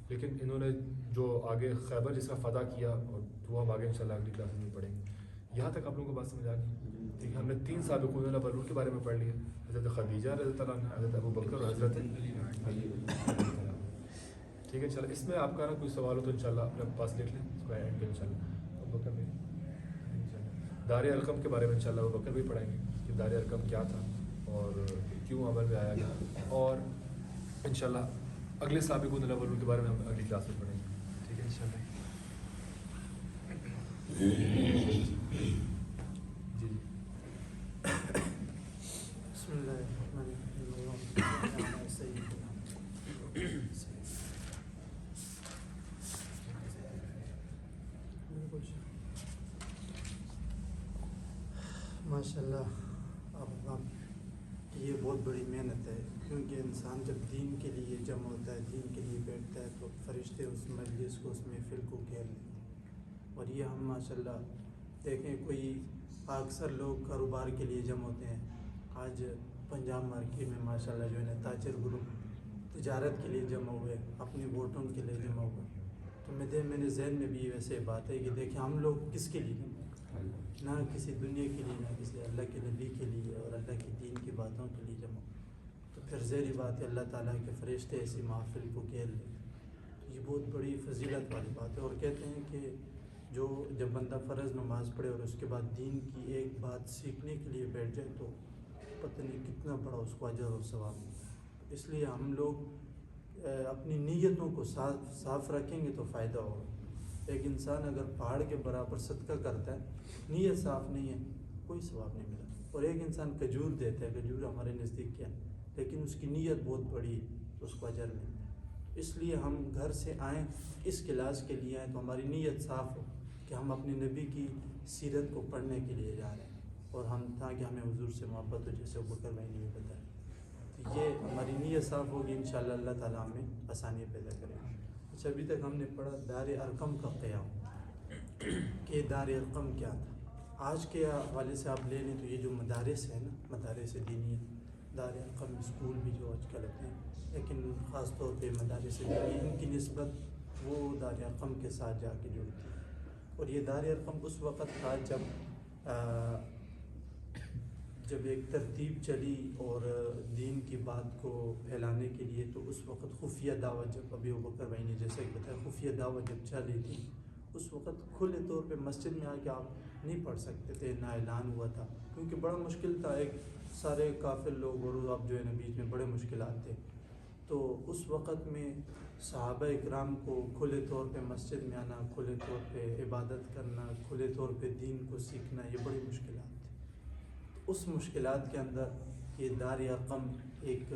لیکن انہوں نے جو آگے خیبر جس کا فتح کیا, اور وہ ہم آگے انشاءاللہ اگلی کلاسز میں پڑھیں گے. یہاں تک آپ لوگوں کو بات سمجھ آ گئی. ٹھیک ہے, ہم نے 3 سابقون الاولون کے بارے میں پڑھ لیا, حضرت خدیجہ رضی اللہ عنہ, حضرت ابوبکر اور حضرت علی. ٹھیک ٹھیک ہے انشاءاللہ. اس میں آپ کا نا کوئی سوال ہو تو انشاءاللہ اپنے پاس لکھ لیں, اس کو ایڈ کریں انشاءاللہ. ابو بکر بھی دار ارقم کے بارے میں انشاءاللہ ابو بکر بھی پڑھائیں گے کہ دار ارقم کیا تھا اور کیوں عمل میں آیا گیا, اور انشاءاللہ اگلے سابقون الاولون کے بارے میں ہم اگلی کلاس میں پڑھیں گے. ٹھیک ہے انشاءاللہ. جی بسم اللہ الرحمن الرحیم. ماشاء اللہ. اب یہ بہت بڑی محنت ہے, کیونکہ انسان جب دین کے لیے جمع ہوتا ہے, دین کے لیے بیٹھتا ہے, تو فرشتے اس مجلس کو, اس محفل کو گھیر لیتے ہیں. اور یہ ہم ماشاء اللہ دیکھیں, کوئی اکثر لوگ کاروبار کے لیے جمع ہوتے ہیں. آج پنجاب مارکیٹ میں ماشاء اللہ جو ہے نا تاجر گروپ تجارت کے لیے جمع ہوئے, اپنی ووٹوں کے لیے جمع ہوئے. تو میرے ذہن میں بھی ویسے بات ہے کہ دیکھیں ہم لوگ کس کے لیے, نہ کسی دنیا کے لیے, نہ کسی اللہ کے نبی کے لیے اور اللہ کے دین کی باتوں کے لیے جمع. تو پھر ظاہری بات ہے اللہ تعالیٰ کے فرشتے ایسی محفل کو گھیر لیں, تو یہ بہت بڑی فضیلت والی بات ہے. اور کہتے ہیں کہ جو جب بندہ فرض نماز پڑھے اور اس کے بعد دین کی ایک بات سیکھنے کے لیے بیٹھ جائے, تو پتہ نہیں کتنا بڑا اس کو اجر و ثواب ملتا ہے. اس لیے ہم لوگ اپنی نیتوں کو صاف رکھیں گے تو فائدہ ہوگا. ایک انسان اگر پہاڑ کے برابر صدقہ کرتا ہے, نیت صاف نہیں ہے, کوئی ثواب نہیں ملا. اور ایک انسان کھجور دیتا ہے, کھجور ہمارے نزدیک کیا, لیکن اس کی نیت بہت بڑی ہے, تو اس کو اجر ملتا ہے. اس لیے ہم گھر سے آئیں, اس کلاس کے لیے آئیں, تو ہماری نیت صاف ہو کہ ہم اپنے نبی کی سیرت کو پڑھنے کے لیے جا رہے ہیں, اور ہم تاکہ ہمیں حضور سے محبت ہو, جیسے ابو بکر بھائی نے بھی بتایا. تو یہ ہماری نیت صاف ہوگی, انشاءاللہ اللہ تعالیٰ ہمیں آسانی پیدا کرے گا. اچھا, ابھی تک ہم نے پڑھا دار ارقم کا قیام, کہ دار ارقم کیا تھا. آج کے حوالے سے آپ لے لیں تو یہ جو مدارس ہیں نا, مدارس دینی, دار ارقم اسکول بھی جو آج کل ہیں, لیکن خاص طور پہ مدارس دینی, ان کی نسبت وہ دار ارقم کے ساتھ جا کے جڑتی ہے. اور یہ دار ارقم اس وقت تھا جب ایک ترتیب چلی اور دین کی بات کو پھیلانے کے لیے, تو اس وقت خفیہ دعوت, جب ابھی ابو بکر بھائی نے جیسے کہ بتایا, خفیہ دعوت جب چلی تھی, اس وقت کھلے طور پہ مسجد میں آ کے آپ نہیں پڑھ سکتے تھے, نہ اعلان ہوا تھا, کیونکہ بڑا مشکل تھا. ایک سارے کافر لوگ, اور اب جو ہے نا بیچ میں بڑے مشکلات تھے. تو اس وقت میں صحابہ اکرام کو کھلے طور پہ مسجد میں آنا, کھلے طور پہ عبادت کرنا, کھلے طور پہ دین کو سیکھنا, یہ بڑی مشکلات تھی. اس مشکلات کے اندر یہ دار ارقم, ایک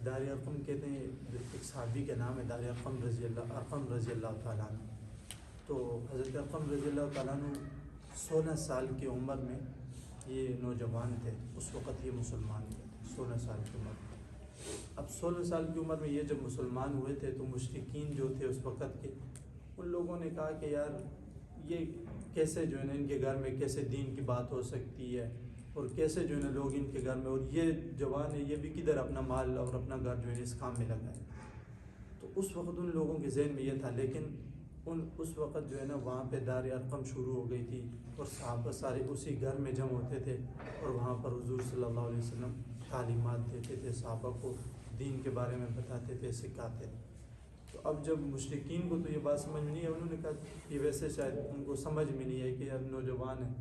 دار ارقم کہتے ہیں, ایک صحابی کا نام ہے دار ارقم رضی اللہ تعالیٰ عنہ. تو حضرت ارقم رضی اللہ تعالیٰ عنہ 16 سال کی عمر میں یہ نوجوان تھے. اس وقت یہ مسلمان ہوئے تھے 16 سال کی عمر. اب 16 سال کی عمر میں یہ جب مسلمان ہوئے تھے, تو مشرکین جو تھے اس وقت کے, ان لوگوں نے کہا کہ یار یہ کیسے جو ہے نا ان کے گھر میں کیسے دین کی بات ہو سکتی ہے, اور کیسے جو ہے نا لوگ ان کے گھر میں, اور یہ جوان ہے, یہ بھی کدھر اپنا مال اور اپنا گھر جو ہے اس کام میں لگائے. تو اس وقت ان لوگوں کے ذہن میں یہ تھا. لیکن اس وقت جو ہے نا وہاں پہ دار ارقم شروع ہو گئی تھی, اور صحابہ سارے اسی گھر میں جمع ہوتے تھے, اور وہاں پر حضور صلی اللہ علیہ وسلم تعلیمات دیتے تھے, صحابہ کو دین کے بارے میں بتاتے تھے, سکھاتے تھے. تو اب جب مشرکین کو تو یہ بات سمجھ میں نہیں ہے, انہوں نے کہا یہ ویسے شاید ان کو سمجھ میں نہیں ہے کہ اب نوجوان ہیں,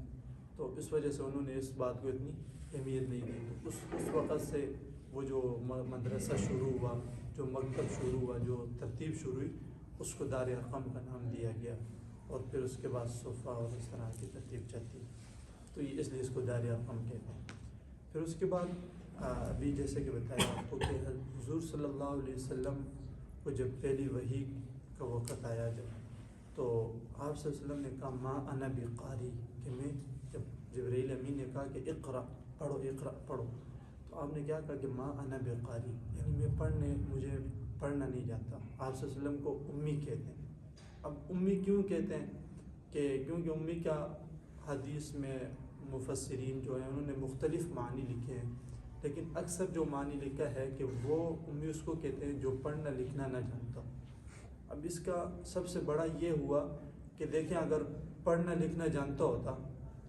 تو اس وجہ سے انہوں نے اس بات کو اتنی اہمیت نہیں دی. تو اس وقت سے وہ جو مدرسہ شروع ہوا, جو مکتب شروع ہوا, جو ترتیب شروع ہوئی, اس کو دار ارقم کا نام دیا گیا. اور پھر اس کے بعد صفہ اور اس طرح کی ترتیب چلتی, تو یہ اس لیے اس کو دار ارقم کہتے ہیں. پھر اس کے بعد ابھی جیسے کہ بتایا آپ کو کہ حضور صلی اللہ علیہ وسلم کو جب پہلی وحی کا وقت آیا, تو آپ صلی اللہ علیہ وسلم نے کہا ما انا بقاری, کہ میں, جب جبرائیل امین نے کہا کہ اقرا پڑھو, تو آپ نے کیا کہا کہ ما انا بقاری, یعنی مجھے پڑھنا نہیں جاتا. آپ صلی اللہ علیہ وسلم کو امی کہتے ہیں. اب امی کیوں کہتے ہیں, کہ کیونکہ امی کا حدیث میں مفسرین جو ہیں انہوں نے مختلف معنی لکھے ہیں, لیکن اکثر جو معنی لکھا ہے کہ وہ امی اس کو کہتے ہیں جو پڑھنا لکھنا نہ جانتا. اب اس کا سب سے بڑا یہ ہوا کہ دیکھیں اگر پڑھنا لکھنا جانتا ہوتا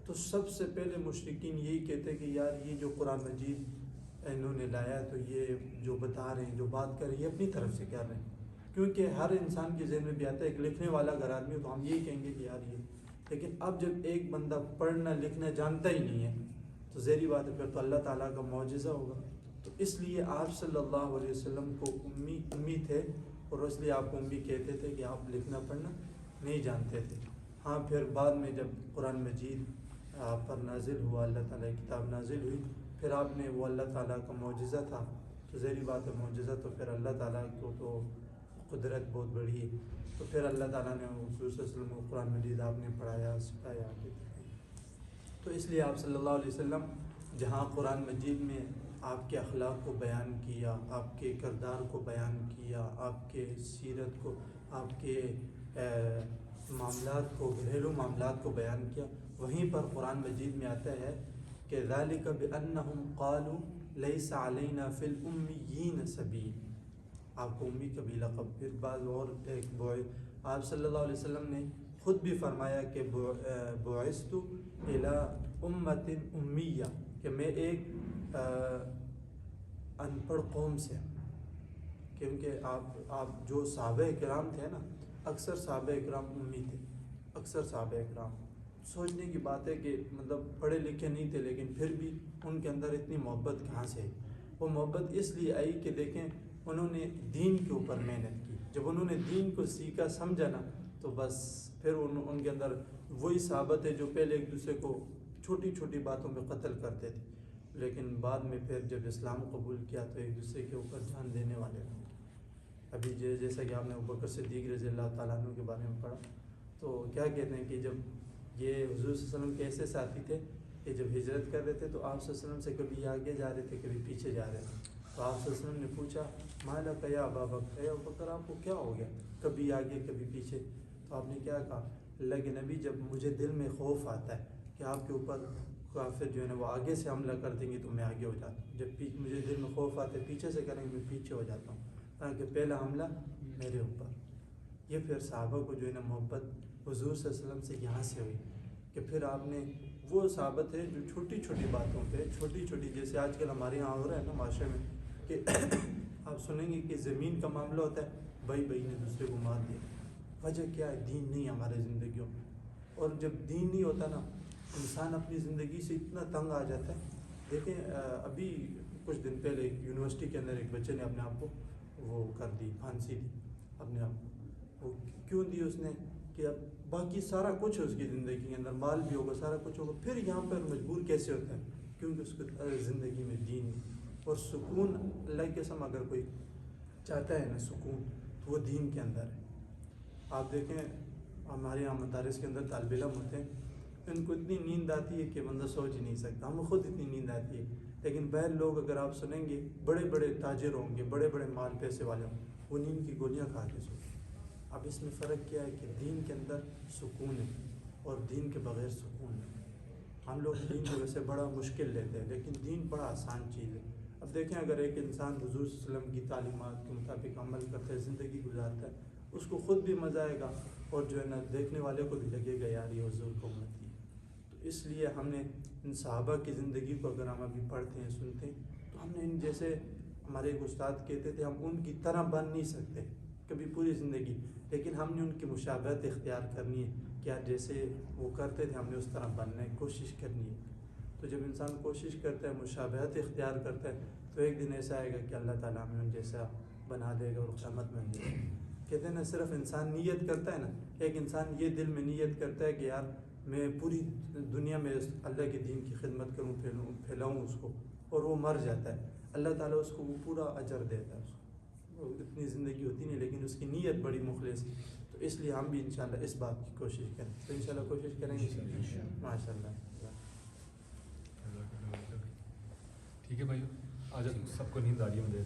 تو سب سے پہلے مشرکین یہی کہتے کہ یار یہ جو قرآن مجید انہوں نے لایا, تو یہ جو بتا رہے ہیں, جو بات کر رہے ہیں, یہ اپنی طرف سے کر رہے ہیں, کیونکہ ہر انسان کے ذہن میں بھی آتا ہے ایک لکھنے والا اگر آدمی ہو تو ہم یہی کہیں گے کہ یار یہ، لیکن اب جب ایک بندہ پڑھنا لکھنا جانتا ہی نہیں ہے تو ظاہری بات ہے پھر تو اللہ تعالیٰ کا معجزہ ہوگا. تو اس لیے آپ صلی اللہ علیہ وسلم کو امی تھے، اور اس لیے آپ کو امی کہتے تھے کہ آپ لکھنا پڑھنا نہیں جانتے تھے. ہاں پھر بعد میں جب قرآن مجید آپ پر نازل ہوا، اللہ تعالیٰ کی کتاب نازل ہوئی، پھر آپ نے وہ اللہ تعالیٰ کا معجزہ تھا، تو ظاہری بات ہے معجزہ تو پھر اللہ تعالیٰ کو تو قدرت بہت بڑی ہے، تو پھر اللہ تعالیٰ نے حضور صلی اللہ علیہ وسلم کو قرآن مجید آپ نے پڑھایا سکھایا. تو اس لیے آپ صلی اللہ علیہ وسلم جہاں قرآن مجید میں آپ کے اخلاق کو بیان کیا، آپ کے کردار کو بیان کیا، آپ کے سیرت کو، آپ کے معاملات کو، گھریلو معاملات کو بیان کیا، وہیں پر قرآن مجید میں آتا ہے کہ ذَلِكَ بِأَنَّهُمْ قَالُوا لَيْسَ عَلَيْنَا فِي الْأُمِّيِّينَ سَبِيلٌ. آپ کو امی کا بھی لقب. پھر بعض اور ایک آپ صلی اللہ علیہ وسلم نے خود بھی فرمایا کہ بعثت الی امۃ امیہ، کہ میں ایک ان پڑھ قوم سے، کیونکہ آپ جو صحابہ کرام تھے نا، اکثر صحابہ کرام امی تھے، اکثر صحابہ کرام. سوچنے کی بات ہے کہ مطلب پڑھے لکھے نہیں تھے لیکن پھر بھی ان کے اندر اتنی محبت کہاں سے آئی؟ وہ محبت اس لیے آئی کہ دیکھیں انہوں نے دین کے اوپر محنت کی. جب انہوں نے دین کو سیکھا سمجھا نا تو بس پھر ان کے اندر وہی صحابت ہے جو پہلے ایک دوسرے کو چھوٹی چھوٹی باتوں پہ قتل کرتے تھے، لیکن بعد میں پھر جب اسلام قبول کیا تو ایک دوسرے کے اوپر جان دینے والے ہیں. ابھی جیسا کہ آپ نے ابوبکر صدیق رضی اللہ تعالیٰ عنہ کے بارے میں پڑھا تو کیا کہتے ہیں کہ جب یہ حضور صلی اللہ علیہ وسلم کے ایسے ساتھی تھے کہ جب ہجرت کر رہے تھے تو آپ صلی اللہ علیہ وسلم سے کبھی آگے جا رہے تھے کبھی پیچھے جا رہے تھے. تو آپ صلی اللہ علیہ وسلم نے پوچھا ما لک یا ابا بکر، اے ابوبکر آپ کو کیا ہو گیا، کبھی آگے کبھی پیچھے؟ تو آپ نے کیا کہا، اللہ کے نبی جب مجھے دل میں خوف آتا ہے کہ آپ کے اوپر کافر جو ہے نا وہ آگے سے حملہ کر دیں گے تو میں آگے ہو جاتا ہوں، جب مجھے دل میں خوف آتا ہے پیچھے سے کریں گے میں پیچھے ہو جاتا ہوں تاکہ پہلا حملہ میرے اوپر. یہ پھر صحابہ کو جو ہے نا محبت حضور صلی اللہ علیہ وسلم سے یہاں سے ہوئی کہ پھر آپ نے وہ صحابت ہے جو چھوٹی چھوٹی باتوں پہ چھوٹی چھوٹی، جیسے آج کل ہمارے یہاں ہو رہا ہے نا معاشرے میں کہ آپ سنیں گے کہ زمین کا معاملہ ہوتا ہے، بھائی نے دوسرے کو مار دیا. وجہ کیا ہے؟ دین نہیں ہمارے زندگیوں میں. اور جب دین نہیں ہوتا نا انسان اپنی زندگی سے اتنا تنگ آ جاتا ہے. دیکھیں ابھی کچھ دن پہلے ایک یونیورسٹی کے اندر ایک بچے نے اپنے آپ کو وہ کر دی، پھانسی دی اپنے آپ کو. وہ کیوں دی اس نے کہ اب باقی سارا کچھ ہے اس کی زندگی کے اندر، مال بھی ہوگا سارا کچھ ہوگا، پھر یہاں پر مجبور کیسے ہوتا ہے؟ کیونکہ اس کو زندگی میں دین نہیں. اور سکون اللہ کی قسم اگر کوئی چاہتا ہے نا سکون تو وہ دین کے اندر ہے. آپ دیکھیں ہمارے یہاں مدارس کے اندر طالب علم ہوتے ہیں، ان کو اتنی نیند آتی ہے کہ بندہ سوچ ہی نہیں سکتا. ہمیں خود اتنی نیند آتی ہے، لیکن باہر لوگ اگر آپ سنیں گے بڑے بڑے تاجر ہوں گے، بڑے بڑے مال پیسے والے ہوں، وہ نیند کی گولیاں کھا کے سوتے. اب اس میں فرق کیا ہے کہ دین کے اندر سکون ہے اور دین کے بغیر سکون ہے. ہم لوگ دین کو ویسے بڑا مشکل لیتے ہیں لیکن دین بڑا آسان چیز ہے. اب دیکھیں اگر ایک انسان حضور صلی اللہ علیہ وسلم کی تعلیمات کے مطابق عمل کرتا ہے، زندگی گزارتا ہے، اس کو خود بھی مزہ آئے گا اور جو ہے نا دیکھنے والے کو بھی لگے گا یار یہ حضور کو امت ہے. تو اس لیے ہم نے ان صحابہ کی زندگی کو اگر ہم ابھی پڑھتے ہیں سنتے ہیں تو ہم نے ان جیسے ہمارے ایک استاد کہتے تھے ہم ان کی طرح بن نہیں سکتے کبھی پوری زندگی، لیکن ہم نے ان کی مشابہت اختیار کرنی ہے. کیا جیسے وہ کرتے تھے ہم نے اس طرح بننا ہے، کوشش کرنی ہے. تو جب انسان کوشش کرتا ہے، مشابہت اختیار کرتا ہے تو ایک دن ایسا آئے گا کہ اللہ تعالیٰ ہمیں ان جیسا بنا دے گا اور قیامت میں دے گا. کہتے ہیں نا صرف انسان نیت کرتا ہے نا، ایک انسان یہ دل میں نیت کرتا ہے کہ یار میں پوری دنیا میں اللہ کے دین کی خدمت کروں، پھیلاؤں اس کو، اور وہ مر جاتا ہے، اللہ تعالیٰ اس کو وہ پورا اجر دیتا ہے. اس کو اتنی زندگی ہوتی نہیں لیکن اس کی نیت بڑی مخلص. تو اس لیے ہم بھی انشاءاللہ اس بات کی کوشش کریں. تو انشاءاللہ کوشش کریں گے ماشاء اللہ. ٹھیک ہے بھائی، آج سب کو نیند آ رہی ہے. مجھے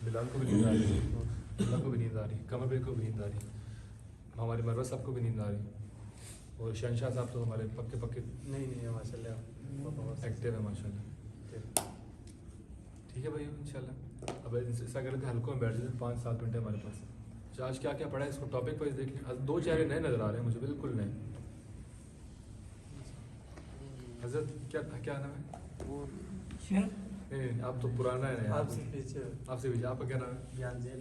بلال کو بھی نیند آ رہی ہے، اللہ کو بھی نیند آ رہی ہے، قمر بھائی کو بھی نیند آ رہی ہے، ہمارے مروہ صاحب کو بھی نیند آ رہی ہے، اور شہنشاہ صاحب تو ہمارے پکے نہیں ماشاء اللہ ایکٹیو ہے ماشاء اللہ. ٹھیک ہے بھائی انشاءاللہ. اب اس اگر ہلکوں میں بیٹھ جائیں 5-7 منٹ ہے ہمارے پاس. اچھا آج کیا کیا پڑھا ہے اس کو ٹاپک وائز دیکھ لیں. 2 چہرے نئے نظر آ رہے ہیں مجھے، بالکل نئے. حضرت کیا نام ہے؟ نہیں آپ تو پرانا ہے. آپ سے پیچھے آپ کا کیا نام ہے؟